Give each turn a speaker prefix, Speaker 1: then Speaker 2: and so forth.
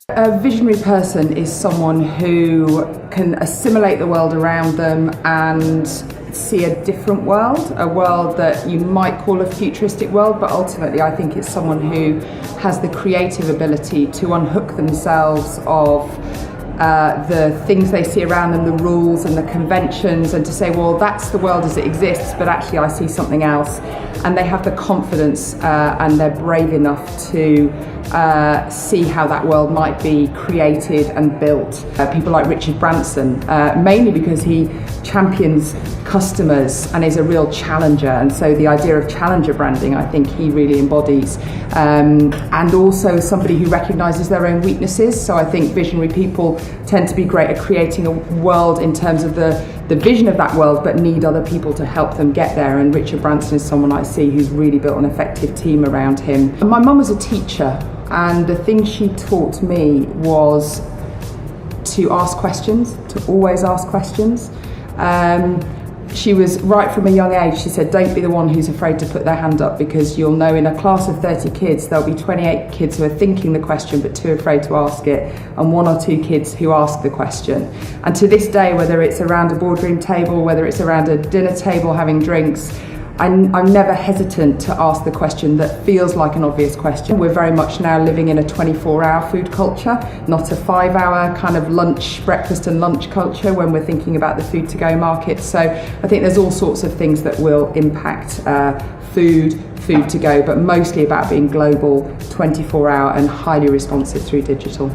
Speaker 1: A visionary person is someone who can assimilate the world around them and see a different world, a world that you might call a futuristic world, but ultimately I think it's someone who has the creative ability to unhook themselves of the things they see around them, the rules and the conventions, and to say, well, that's the world as it exists, but actually I see something else. And they have the confidence and they're brave enough to see how that world might be created and built. People like Richard Branson, mainly because he champions customers and is a real challenger, and so the idea of challenger branding I think he really embodies, and also somebody who recognises their own weaknesses. So I think visionary people tend to be great at creating a world in terms of the vision of that world, but need other people to help them get there, and Richard Branson is someone I see who's really built an effective team around him. My mum was a teacher, and the thing she taught me was to ask questions, to always ask questions. She was right from a young age. She said, don't be the one who's afraid to put their hand up, because you'll know in a class of 30 kids there'll be 28 kids who are thinking the question but too afraid to ask it, and 1 or 2 kids who ask the question. And to this day, whether it's around a boardroom table, whether it's around a dinner table having drinks, I'm never hesitant to ask the question that feels like an obvious question. We're very much now living in a 24-hour food culture, not a 5-hour kind of lunch, breakfast and lunch culture when we're thinking about the food to go market. So I think there's all sorts of things that will impact food to go, but mostly about being global, 24-hour and highly responsive through digital.